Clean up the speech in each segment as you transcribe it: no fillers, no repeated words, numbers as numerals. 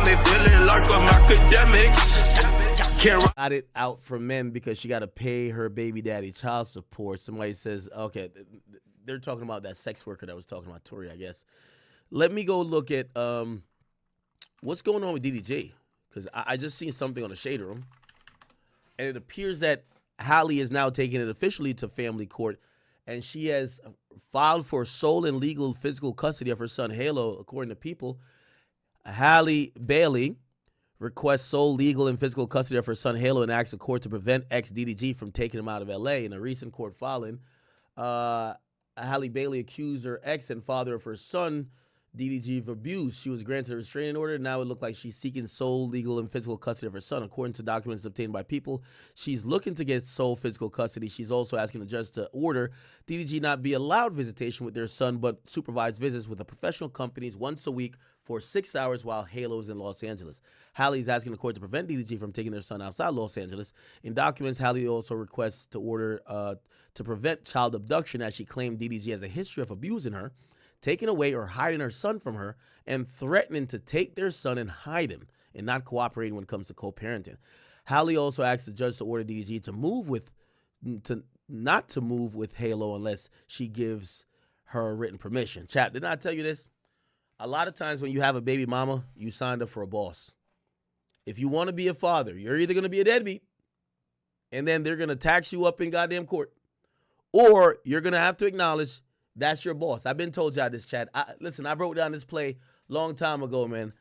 me feeling like I'm academics. Got it out for men because she got to pay her baby daddy child support. Somebody says, okay, they're talking about that sex worker that was talking about Tori, I guess. Let me go look at what's going on with DDG, because I just seen something on the Shade Room, and it appears that Halle is now taking it officially to family court, and she has filed for sole and legal physical custody of her son Halo. According to People, Halle Bailey requests sole legal and physical custody of her son Halo and asks the court to prevent ex-DDG from taking him out of L.A. In a recent court filing, Halle Bailey accused her ex and father of her son DDG of abuse. She was granted a restraining order. Now it looked like she's seeking sole legal and physical custody of her son. According to documents obtained by People, she's looking to get sole physical custody. She's also asking the judge to order DDG not be allowed visitation with their son, but supervised visits with the professional companies once a week for 6 hours while Halo is in Los Angeles. Halle is asking the court to prevent DDG from taking their son outside Los Angeles. In documents, Halle also requests to order to prevent child abduction, as she claimed DDG has a history of abusing her, taking away or hiding her son from her, and threatening to take their son and hide him, and not cooperating when it comes to co-parenting. Halle also asked the judge to order DDG not to move with Halo unless she gives her written permission. Chat, did I tell you this? A lot of times when you have a baby mama, you signed up for a boss. If you want to be a father, you're either going to be a deadbeat, and then they're going to tax you up in goddamn court, or you're going to have to acknowledge that's your boss. I've been told y'all this, chat. Listen, I broke down this play long time ago, man.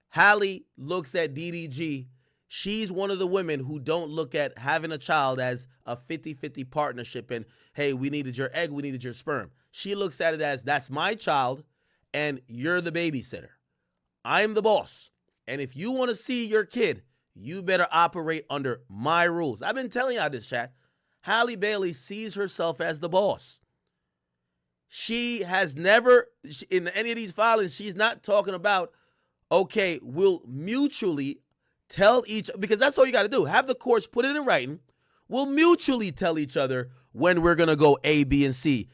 Halle looks at DDG. She's one of the women who don't look at having a child as a 50-50 partnership and, hey, we needed your egg, we needed your sperm. She looks at it as, that's my child, and you're the babysitter. I'm the boss. And if you want to see your kid, you better operate under my rules. I've been telling y'all this, chat. Halle Bailey sees herself as the boss. She has never, in any of these filings, she's not talking about, okay, we'll mutually tell each, because that's all you got to do. Have the courts put it in writing. We'll mutually tell each other when we're going to go A, B, and C.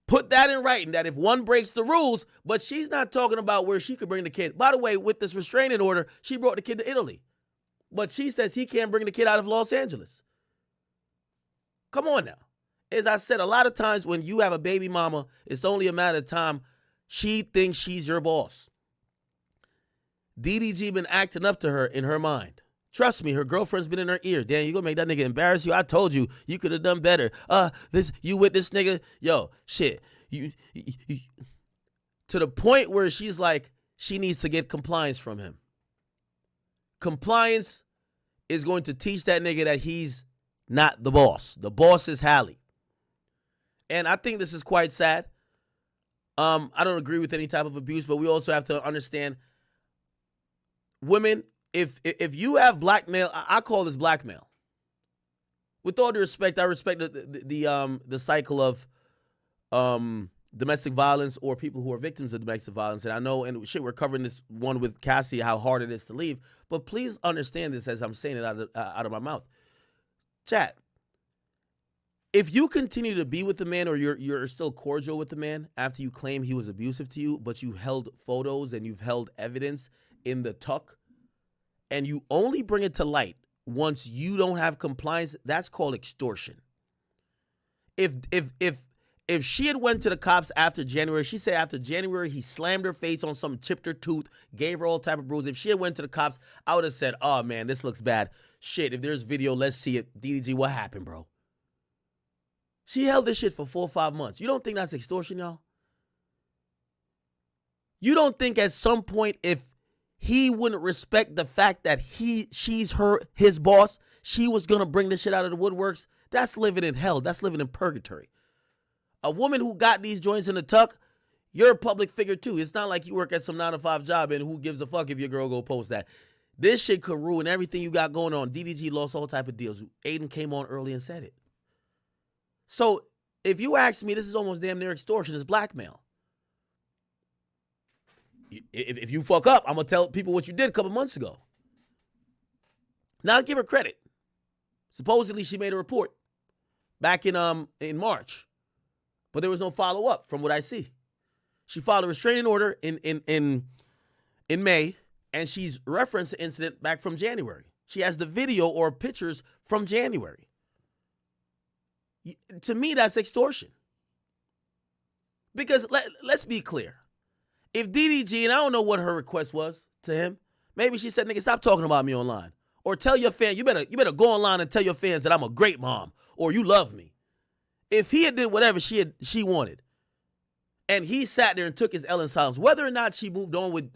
Put that in writing, that if one breaks the rules, but she's not talking about where she could bring the kid. By the way, with this restraining order, she brought the kid to Italy. But she says he can't bring the kid out of Los Angeles. Come on now. As I said, a lot of times when you have a baby mama, it's only a matter of time she thinks she's your boss. DDG been acting up to her in her mind. Trust me, her girlfriend's been in her ear. Damn, you gonna make that nigga embarrass you? I told you, you could have done better. You with this nigga? Yo, shit. You to the point where she's like, she needs to get compliance from him. Compliance is going to teach that nigga that he's not the boss. The boss is Halle. And I think this is quite sad. I don't agree with any type of abuse, but we also have to understand, women, if you have blackmail, I call this blackmail. With all due respect, I respect the cycle of domestic violence or people who are victims of domestic violence. And I know, and shit, we're covering this one with Cassie, how hard it is to leave. But please understand this as I'm saying it out of my mouth. Chat. If you continue to be with the man, or you're still cordial with the man after you claim he was abusive to you, but you held photos and you've held evidence in the tuck, and you only bring it to light once you don't have compliance, that's called extortion. If she had went to the cops after January, she said after January he slammed her face on something, chipped her tooth, gave her all type of bruises. If she had went to the cops, I would have said, oh man, this looks bad. Shit, if there's video, let's see it. DDG, what happened, bro? She held this shit for 4 or 5 months. You don't think that's extortion, y'all? You don't think at some point, if he wouldn't respect the fact that she's his boss, she was gonna bring this shit out of the woodworks? That's living in hell. That's living in purgatory. A woman who got these joints in the tuck, you're a public figure too. It's not like you work at some 9-to-5 job and who gives a fuck if your girl go post that. This shit could ruin everything you got going on. DDG lost all type of deals. Aiden came on early and said it. So if you ask me, this is almost damn near extortion. It's blackmail. If you fuck up, I'm going to tell people what you did a couple months ago. Now, give her credit. Supposedly, she made a report back in March. But there was no follow-up from what I see. She filed a restraining order in May, And she's referenced the incident back from January. She has the video or pictures from January. To me, that's extortion. Because let's be clear. If DDG, and I don't know what her request was to him, maybe she said, nigga, stop talking about me online. Or tell your fan, you better go online and tell your fans that I'm a great mom or you love me. If he had did whatever she wanted, and he sat there and took his L in silence, whether or not she moved on with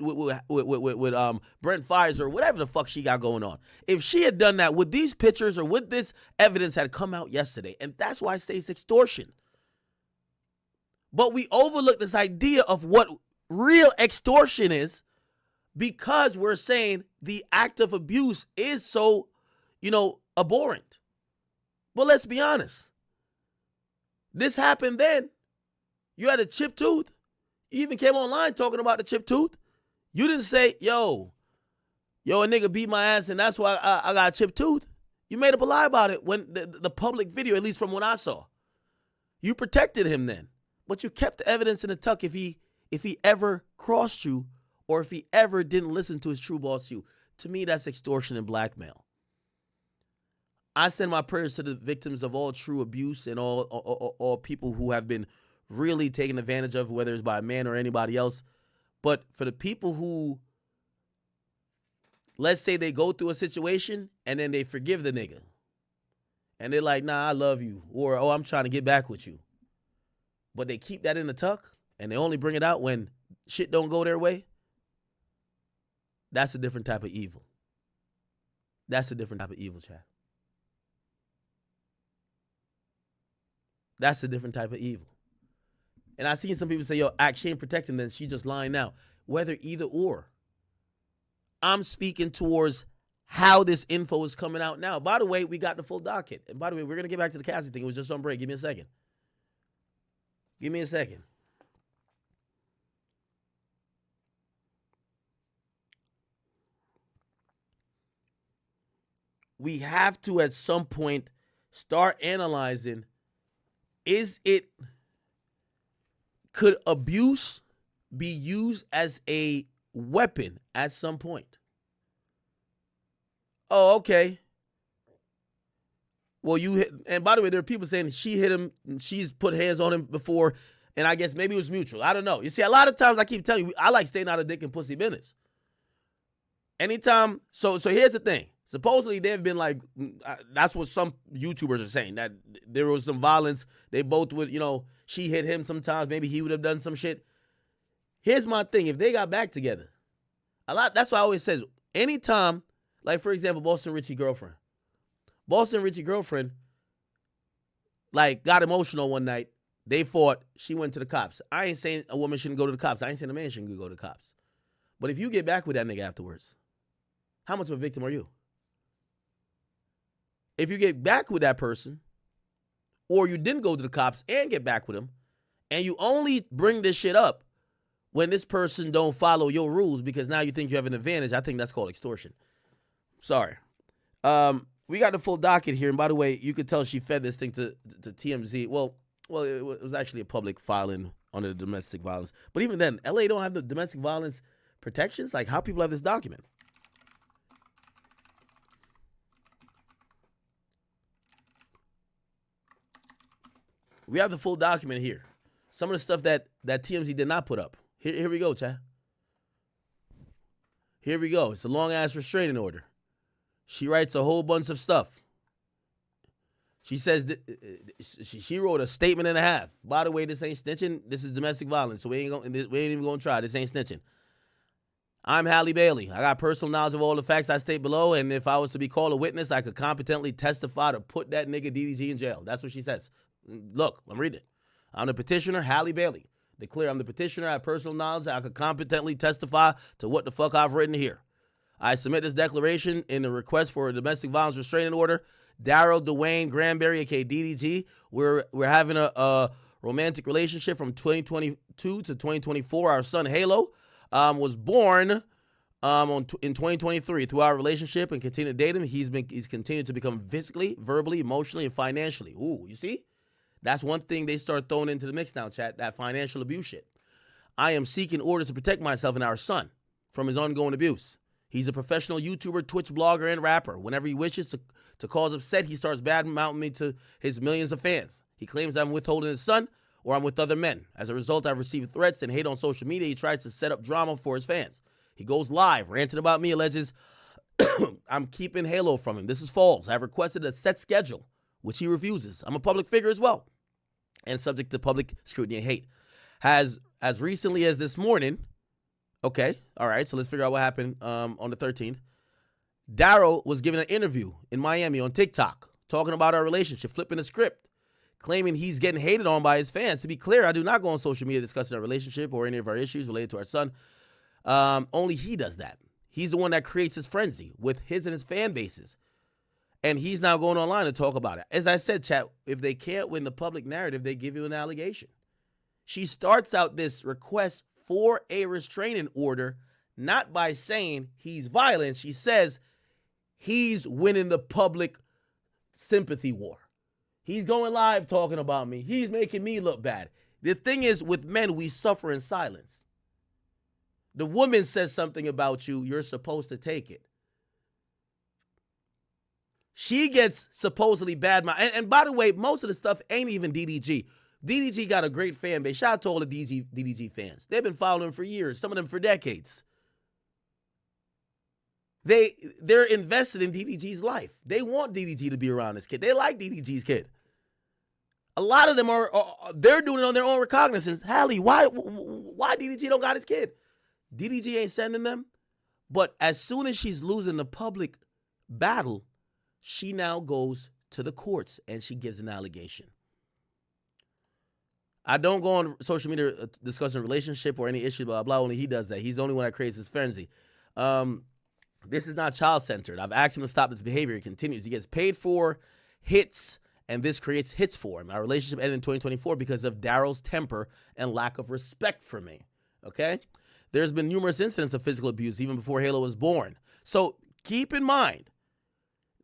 Brent Fires or whatever the fuck she got going on, if she had done that, would these pictures or would this evidence had come out yesterday? And that's why I say it's extortion. But we overlook this idea of what real extortion is because we're saying the act of abuse is so, abhorrent. But let's be honest. This happened then. You had a chipped tooth. You even came online talking about the chipped tooth. You didn't say, yo, a nigga beat my ass and that's why I got a chipped tooth. You made up a lie about it when the public video, at least from what I saw. You protected him then. But you kept the evidence in the tuck if he ever crossed you or if he ever didn't listen to his true boss you. To me, that's extortion and blackmail. I send my prayers to the victims of all true abuse and all people who have been really taken advantage of, whether it's by a man or anybody else. But for the people who, let's say they go through a situation and then they forgive the nigga. And they're like, nah, I love you. Or, oh, I'm trying to get back with you. But they keep that in the tuck and they only bring it out when shit don't go their way. That's a different type of evil. That's a different type of evil, Chad. That's a different type of evil. And I've seen some people say, yo, she ain't protecting them, she just lying now. Whether either or. I'm speaking towards how this info is coming out now. By the way, we got the full docket. And by the way, we're going to get back to the Cassie thing. It was just on break. Give me a second. Give me a second. We have to, at some point, start analyzing, could abuse be used as a weapon at some point? Oh, okay. Well, and by the way, there are people saying she hit him, she's put hands on him before, and I guess maybe it was mutual. I don't know. You see, a lot of times I keep telling you, I like staying out of dick and pussy business. Anytime, so here's the thing. Supposedly they've been like, that's what some YouTubers are saying, that there was some violence. They both would, she hit him sometimes. Maybe he would have done some shit. Here's my thing. If they got back together, that's why I always says, anytime, like for example, Boston Richie girlfriend, like got emotional one night. They fought. She went to the cops. I ain't saying a woman shouldn't go to the cops. I ain't saying a man shouldn't go to the cops. But if you get back with that nigga afterwards, how much of a victim are you? If you get back with that person, or you didn't go to the cops and get back with him, and you only bring this shit up when this person don't follow your rules because now you think you have an advantage, I think that's called extortion. Sorry. We got the full docket here, and by the way, you could tell she fed this thing to TMZ. Well, it was actually a public filing under the domestic violence. But even then, LA don't have the domestic violence protections. Like, how people have this document? We have the full document here. Some of the stuff that TMZ did not put up. Here we go, Chad. Here we go. It's a long-ass restraining order. She writes a whole bunch of stuff. She says she wrote a statement and a half. By the way, this ain't snitching. This is domestic violence, so we ain't even gonna try. This ain't snitching. I'm Halle Bailey. I got personal knowledge of all the facts I state below, and if I was to be called a witness, I could competently testify to put that nigga DDG in jail. That's what she says. Look, I'm reading it. I'm the petitioner, Halle Bailey. Declare I'm the petitioner. I have personal knowledge. I could competently testify to what the fuck I've written here. I submit this declaration in the request for a domestic violence restraining order. Daryl Dwayne Granberry, aka DDG. We're having a romantic relationship from 2022 to 2024. Our son Halo was born in 2023. Through our relationship and continued dating, he's continued to become physically, verbally, emotionally, and financially. Ooh, you see? That's one thing they start throwing into the mix now, chat, that financial abuse shit. I am seeking orders to protect myself and our son from his ongoing abuse. He's a professional YouTuber, Twitch blogger, and rapper. Whenever he wishes to cause upset, he starts bad-mouthing me to his millions of fans. He claims I'm withholding his son or I'm with other men. As a result, I've received threats and hate on social media. He tries to set up drama for his fans. He goes live, ranting about me, alleges I'm keeping Halo from him. This is false. I've requested a set schedule, which he refuses. I'm a public figure as well and subject to public scrutiny and hate. As recently as this morning, okay, all right, so let's figure out what happened on the 13th. Daryl was giving an interview in Miami on TikTok, talking about our relationship, flipping the script, claiming he's getting hated on by his fans. To be clear, I do not go on social media discussing our relationship or any of our issues related to our son. Only he does that. He's the one that creates his frenzy with his and his fan bases. And he's now going online to talk about it. As I said, chat, if they can't win the public narrative, they give you an allegation. She starts out this request for a restraining order, not by saying he's violent. She says he's winning the public sympathy war. He's going live talking about me. He's making me look bad. The thing is, with men, we suffer in silence. The woman says something about you, you're supposed to take it. She gets supposedly bad mouth. And by the way, most of the stuff ain't even DDG. DDG got a great fan base. Shout out to all the DDG fans. They've been following him for years, some of them for decades. They're invested in DDG's life. They want DDG to be around this kid. They like DDG's kid. A lot of them they're doing it on their own recognizance. Halle, why DDG don't got his kid? DDG ain't sending them. But as soon as she's losing the public battle, she now goes to the courts and she gives an allegation. I don't go on social media discussing relationship or any issue, blah, blah. Only he does that. He's the only one that creates this frenzy. This is not child-centered. I've asked him to stop this behavior. He continues. He gets paid for hits, and this creates hits for him. Our relationship ended in 2024 because of Daryl's temper and lack of respect for me, okay? There's been numerous incidents of physical abuse even before Halo was born. So keep in mind,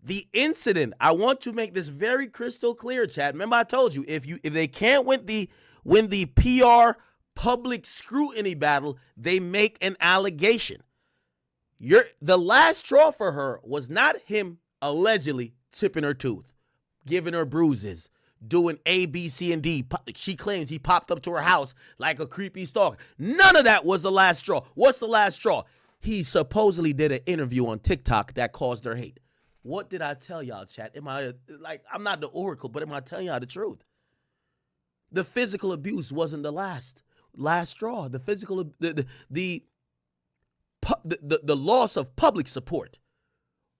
the incident, I want to make this very crystal clear, chat. Remember I told you, if they can't win the PR public scrutiny battle, they make an allegation. The last straw for her was not him allegedly chipping her tooth, giving her bruises, doing A, B, C, and D. She claims he popped up to her house like a creepy stalker. None of that was the last straw. What's the last straw? He supposedly did an interview on TikTok that caused her hate. What did I tell y'all, chat? I'm not the oracle, but am I telling y'all the truth? The physical abuse wasn't the last straw. The loss of public support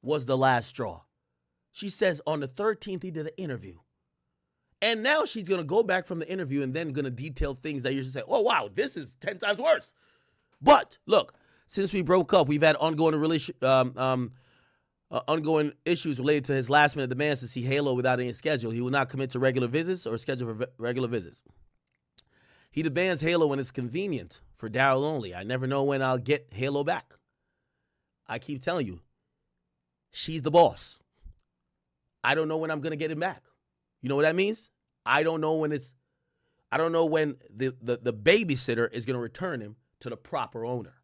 was the last straw. She says on the 13th he did an interview. And now she's going to go back from the interview and then going to detail things that you should say, oh, wow, this is 10 times worse. But look, since we broke up, we've had ongoing issues related to his last-minute demands to see Halo without any schedule. He will not commit to regular visits or schedule for regular visits. He demands Halo when it's convenient for Daryl only. I never know when I'll get Halo back. I keep telling you, she's the boss. I don't know when I'm going to get him back. You know what that means? I don't know when the babysitter is going to return him to the proper owner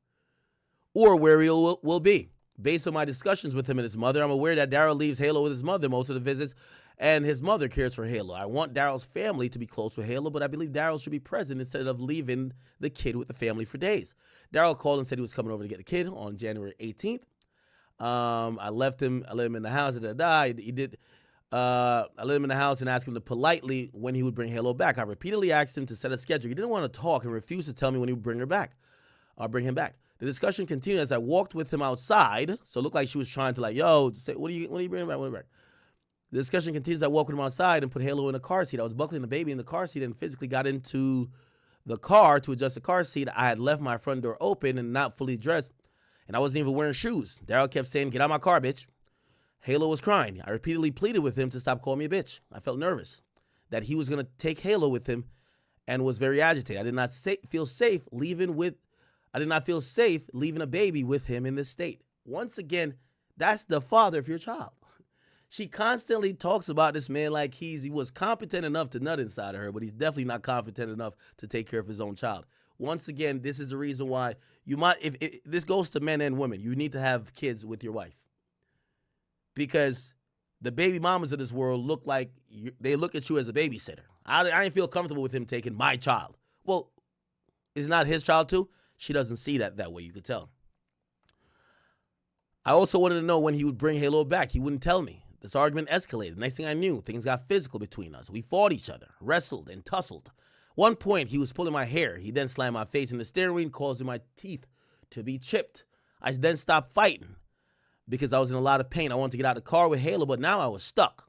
or where he will be. Based on my discussions with him and his mother, I'm aware that Daryl leaves Halo with his mother most of the visits, and his mother cares for Halo. I want Daryl's family to be close with Halo, but I believe Daryl should be present instead of leaving the kid with the family for days. Daryl called and said he was coming over to get the kid on January 18th. I let him in the house. I let him in the house and asked him to politely when he would bring Halo back. I repeatedly asked him to set a schedule. He didn't want to talk and refused to tell me when he would bring him back. The discussion continued as I walked with him outside. So it looked like she was trying to say, when are you bringing him back? The discussion continues. I walked with him outside and put Halo in the car seat. I was buckling the baby in the car seat and physically got into the car to adjust the car seat. I had left my front door open and not fully dressed, and I wasn't even wearing shoes. Daryl kept saying, "Get out of my car, bitch." Halo was crying. I repeatedly pleaded with him to stop calling me a bitch. I felt nervous that he was going to take Halo with him and was very agitated. I did not feel safe leaving a baby with him in this state. Once again, that's the father of your child. She constantly talks about this man like he was competent enough to nut inside of her, but he's definitely not competent enough to take care of his own child. Once again, this is the reason why You might, if this goes to men and women, you need to have kids with your wife, because the baby mamas of this world look like they look at you as a babysitter. I didn't feel comfortable with him taking my child. Well, it's not his child too. She doesn't see that way. You could tell. I also wanted to know when he would bring Halo back. He wouldn't tell me. This argument escalated. Next thing I knew, things got physical between us. We fought each other, wrestled, and tussled. One point, he was pulling my hair. He then slammed my face in the steering wheel, causing my teeth to be chipped. I then stopped fighting because I was in a lot of pain. I wanted to get out of the car with Halo, but now I was stuck.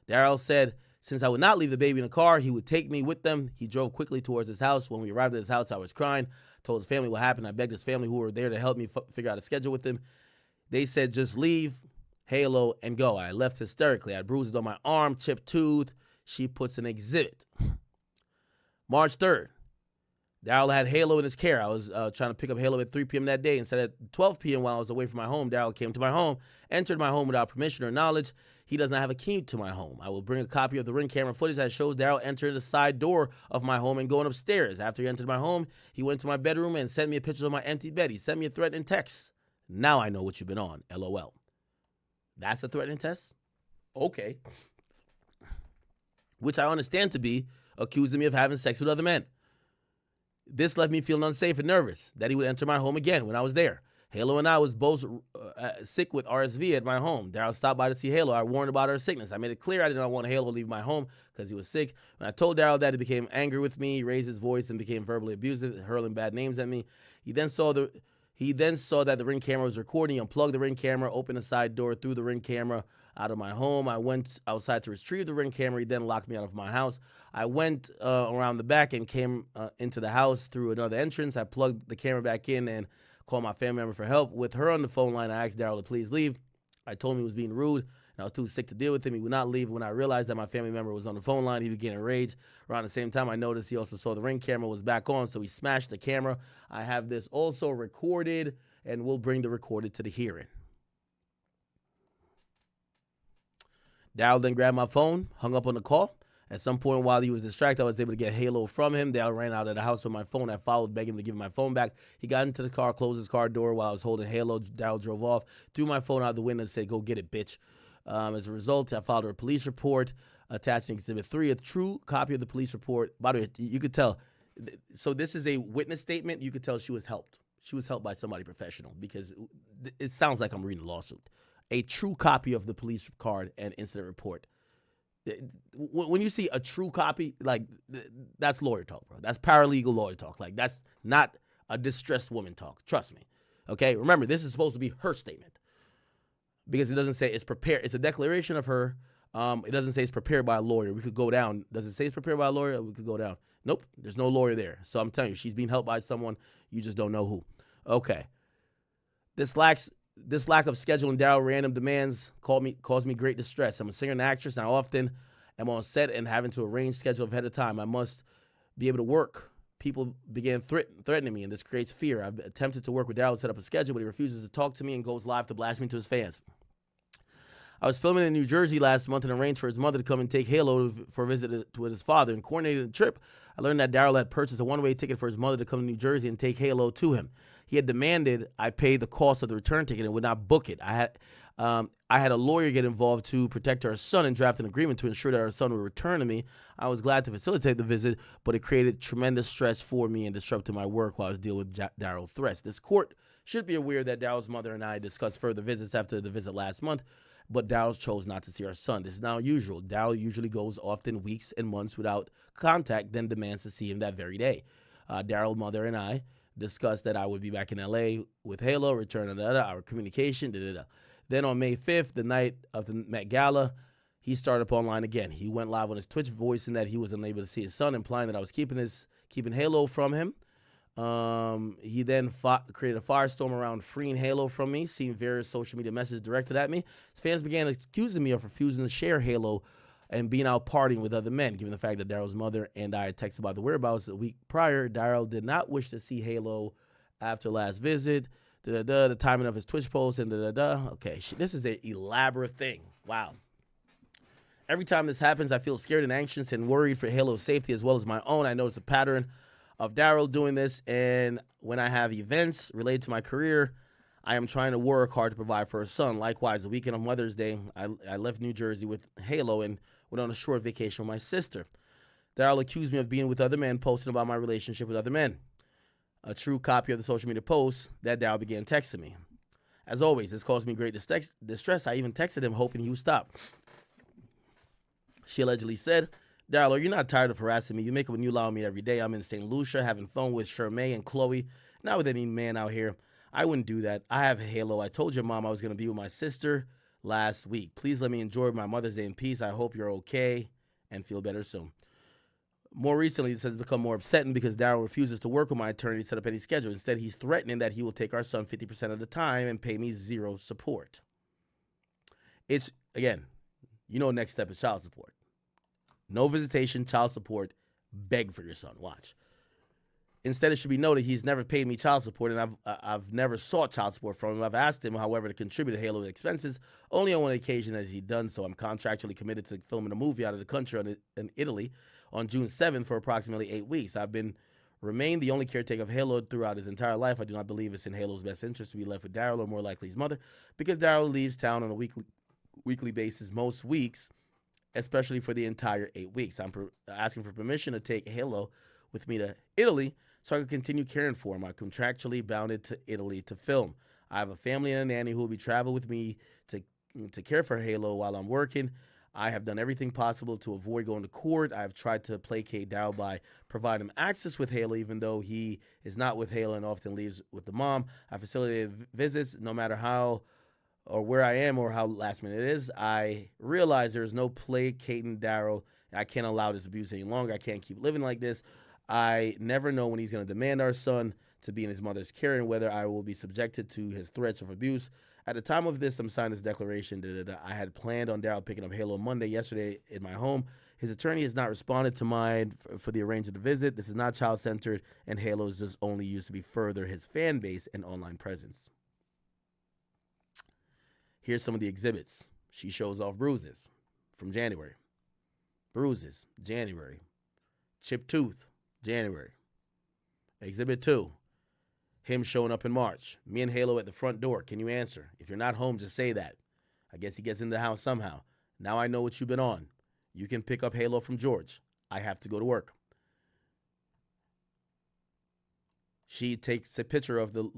Daryl said since I would not leave the baby in the car, he would take me with them. He drove quickly towards his house. When we arrived at his house, I was crying. Told his family what happened. I begged his family who were there to help me figure out a schedule with him. They said just leave Halo and go. I left hysterically. I had bruises on my arm, chipped tooth. She puts an exhibit. March 3rd. Daryl had Halo in his care. I was trying to pick up Halo at 3 p.m. that day. Instead at 12 p.m. while I was away from my home, Daryl came to my home, entered my home without permission or knowledge. He doesn't have a key to my home. I will bring a copy of the Ring camera footage that shows Daryl entering the side door of my home and going upstairs. After he entered my home, he went to my bedroom and sent me a picture of my empty bed. He sent me a threatening text. Now I know what you've been on. LOL. That's a threatening text? Okay. Which I understand to be accusing me of having sex with other men. This left me feeling unsafe and nervous that he would enter my home again when I was there. Halo and I was both sick with RSV at my home. Daryl stopped by to see Halo. I warned about her sickness. I made it clear I did not want Halo to leave my home because he was sick. When I told Daryl that, he became angry with me. He raised his voice and became verbally abusive, hurling bad names at me. He then saw that the Ring camera was recording. He unplugged the Ring camera, opened the side door, threw the Ring camera out of my home. I went outside to retrieve the Ring camera. He then locked me out of my house. I went around the back and came into the house through another entrance. I plugged the camera back in and called my family member for help. With her on the phone line, I asked Daryl to please leave. I told him he was being rude, and I was too sick to deal with him. He would not leave. When I realized that my family member was on the phone line, he began to rage. Around the same time, I noticed he also saw the Ring camera was back on, so he smashed the camera. I have this also recorded, and we'll bring the recorded to the hearing. Daryl then grabbed my phone, hung up on the call. At some point while he was distracted, I was able to get Halo from him. Daryl ran out of the house with my phone. I followed, begging him to give me my phone back. He got into the car, closed his car door while I was holding Halo. Daryl drove off, threw my phone out the window and said, "Go get it, bitch." As a result, I filed a police report attaching Exhibit 3, a true copy of the police report. By the way, you could tell. So this is a witness statement. You could tell she was helped. She was helped by somebody professional because it sounds like I'm reading a lawsuit. A true copy of the police card and incident report. When you see a true copy, like, that's lawyer talk, bro. That's paralegal lawyer talk. Like, that's not a distressed woman talk. Trust me. Okay? Remember, this is supposed to be her statement because it doesn't say it's prepared. It's a declaration of her. It doesn't say it's prepared by a lawyer. We could go down. Does it say it's prepared by a lawyer? We could go down. Nope. There's no lawyer there. So I'm telling you, she's being helped by someone. You just don't know who. Okay. This lack of scheduling Daryl random demands caused me great distress. I'm a singer and actress, and I often am on set and having to arrange schedule ahead of time. I must be able to work. People began threatening me, and this creates fear. I've attempted to work with Daryl to set up a schedule, but he refuses to talk to me and goes live to blast me to his fans. I was filming in New Jersey last month and arranged for his mother to come and take Halo for a visit with his father. And coordinated the trip, I learned that Daryl had purchased a one-way ticket for his mother to come to New Jersey and take Halo to him. He had demanded I pay the cost of the return ticket and would not book it. I had a lawyer get involved to protect our son and draft an agreement to ensure that our son would return to me. I was glad to facilitate the visit, but it created tremendous stress for me and disrupted my work while I was dealing with Daryl's threats. This court should be aware that Daryl's mother and I discussed further visits after the visit last month, but Daryl chose not to see our son. This is not usual. Daryl usually goes often weeks and months without contact, then demands to see him that very day. Daryl's mother and I discussed that I would be back in LA with Halo, return our communication. Then on May 5th, the night of the Met Gala, he started up online again. He went live on his Twitch voicing that he was unable to see his son, implying that I was keeping Halo from him. He then created a firestorm around freeing Halo from me, seeing various social media messages directed at me. His fans began accusing me of refusing to share Halo and being out partying with other men, given the fact that Daryl's mother and I had texted about the whereabouts a week prior. Daryl did not wish to see Halo after last visit. The timing of his Twitch post and Okay, this is an elaborate thing. Wow. Every time this happens, I feel scared and anxious and worried for Halo's safety as well as my own. I notice a pattern of Daryl doing this. And when I have events related to my career, I am trying to work hard to provide for her son. Likewise, the weekend of Mother's Day, I left New Jersey with Halo and went on a short vacation with my sister. Daryl accused me of being with other men, posting about my relationship with other men. A true copy of the social media post that Daryl began texting me. As always, this caused me great distress. I even texted him hoping he would stop. She allegedly said, Daryl, are you not tired of harassing me? You make up a new lie on me every day. I'm in St. Lucia having fun with Shermay and Chloe, not with any man out here. I wouldn't do that. I have Halo. I told your mom I was going to be with my sister last week. Please let me enjoy my Mother's Day in peace. I hope you're okay and feel better soon. More recently, this has become more upsetting because Daryl refuses to work with my attorney to set up any schedule. Instead, he's threatening that he will take our son 50% of the time and pay me zero support. It's, again, next step is child support. No visitation, child support, beg for your son. Watch. Instead, it should be noted he's never paid me child support, and I've never sought child support from him. I've asked him, however, to contribute to Halo's expenses. Only on one occasion has he done so. I'm contractually committed to filming a movie out of the country in Italy on June 7th for approximately 8 weeks. I've remained the only caretaker of Halo throughout his entire life. I do not believe it's in Halo's best interest to be left with Daryl, or more likely his mother, because Daryl leaves town on a weekly basis most weeks, especially for the entire 8 weeks. I'm asking for permission to take Halo with me to Italy so I can continue caring for him. I'm contractually bounded to Italy to film. I have a family and a nanny who will be traveling with me to care for Halo while I'm working. I have done everything possible to avoid going to court. I've tried to placate Daryl by providing him access with Halo, even though he is not with Halo and often leaves with the mom. I facilitated visits no matter how or where I am or how last minute it is. I realize there is no placating Daryl. I can't allow this abuse any longer. I can't keep living like this. I never know when he's going to demand our son to be in his mother's care and whether I will be subjected to his threats of abuse. At the time of this, I'm signing this declaration. I had planned on Daryl picking up Halo Monday yesterday in my home. His attorney has not responded to mine for the arrangement of the visit. This is not child-centered, and Halo is just only used to be further his fan base and online presence. Here's some of the exhibits. She shows off bruises from January. Bruises, January. Chipped tooth, January. Exhibit 2. Him showing up in March. Me and Halo at the front door. Can you answer? If you're not home, just say that. I guess he gets in the house somehow. Now I know what you've been on. You can pick up Halo from George. I have to go to work. She takes a picture of the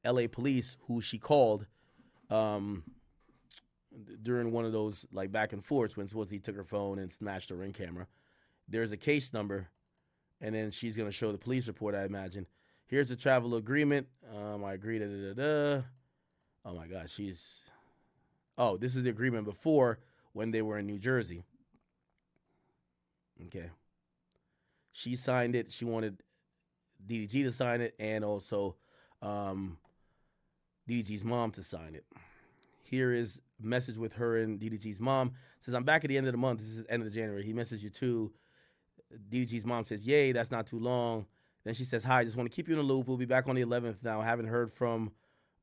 LA police who she called during one of those like back and forths when supposedly he took her phone and smashed her Ring camera. There's a case number, and then she's going to show the police report, I imagine. Here's the travel agreement. I agree. Oh, my gosh. This is the agreement before when they were in New Jersey. Okay. She signed it. She wanted DDG to sign it and also DDG's mom to sign it. Here is a message with her and DDG's mom. It says, I'm back at the end of the month. This is end of January. He messaged you too. DDG's mom says, yay, that's not too long. Then she says, hi, just want to keep you in the loop. We'll be back on the 11th now. I haven't heard from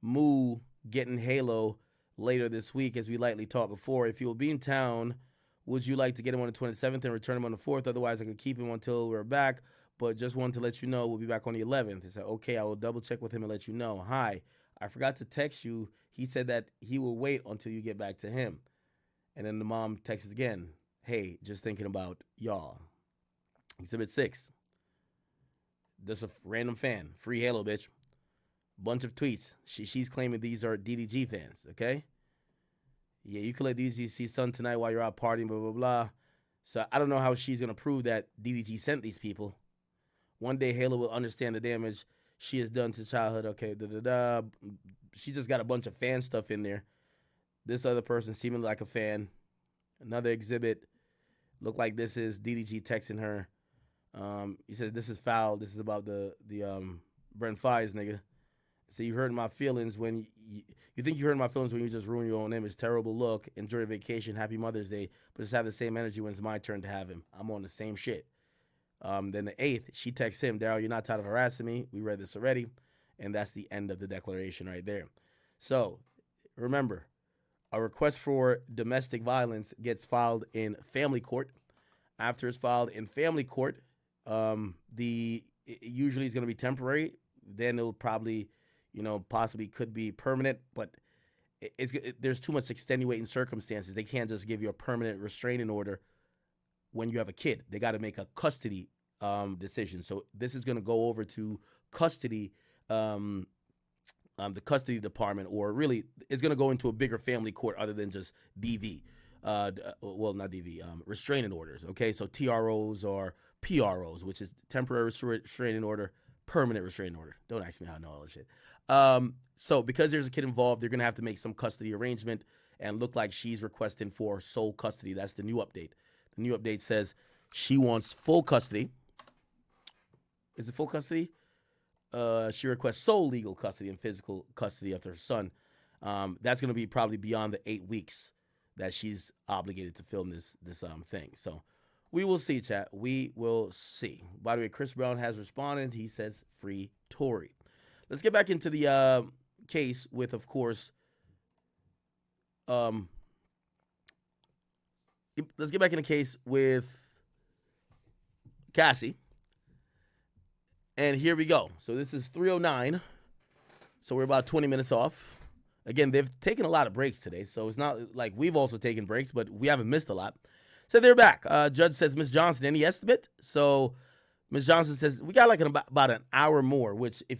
Moo getting Halo later this week as we lightly talked before. If you'll be in town, would you like to get him on the 27th and return him on the 4th? Otherwise, I could keep him until we're back, but just wanted to let you know we'll be back on the 11th. He said, okay, I will double check with him and let you know. Hi, I forgot to text you. He said that he will wait until you get back to him. And then the mom texts again, hey, just thinking about y'all. Exhibit 6. Just a random fan. Free Halo, bitch. Bunch of tweets. She's claiming these are DDG fans, okay? Yeah, you can let DDG see son tonight while you're out partying, blah, blah, blah. So I don't know how she's going to prove that DDG sent these people. One day Halo will understand the damage she has done to childhood. Okay, da-da-da. She just got a bunch of fan stuff in there. This other person seeming like a fan. Another exhibit. Look like this is DDG texting her. He says, this is foul. This is about the Brent Fires nigga. So you hurt my feelings when you think you hurt my feelings when you just ruin your own image. Terrible look. Enjoy your vacation. Happy Mother's Day. But just have the same energy when it's my turn to have him. I'm on the same shit. Then the 8th, she texts him, Daryl, you're not tired of harassing me. We read this already. And that's the end of the declaration right there. So remember, a request for domestic violence gets filed in family court. After it's filed in family court, it usually is going to be temporary. Then it'll probably, possibly could be permanent. But there's too much extenuating circumstances. They can't just give you a permanent restraining order when you have a kid. They got to make a custody decision. So this is going to go over to custody, the custody department, or really it's going to go into a bigger family court other than just DV. Well, not DV, restraining orders. Okay, so TROs or PROs, which is temporary restraining order, permanent restraining order. Don't ask me how I know all this shit. So because there's a kid involved, they're going to have to make some custody arrangement and look like she's requesting for sole custody. That's the new update. The new update says she wants full custody. Is it full custody? She requests sole legal custody and physical custody of her son. That's going to be probably beyond the 8 weeks that she's obligated to film this thing. So we will see, chat. We will see. By the way, Chris Brown has responded. He says free Tory. Let's get back into the case with, of course, let's get back in the case with Cassie. And here we go. So this is 3:09. So we're about 20 minutes off. Again, they've taken a lot of breaks today, so it's not like we've also taken breaks, but we haven't missed a lot. So they're back. Judge says, Ms. Johnson, any estimate? So Ms. Johnson says, we got like about an hour more, which if you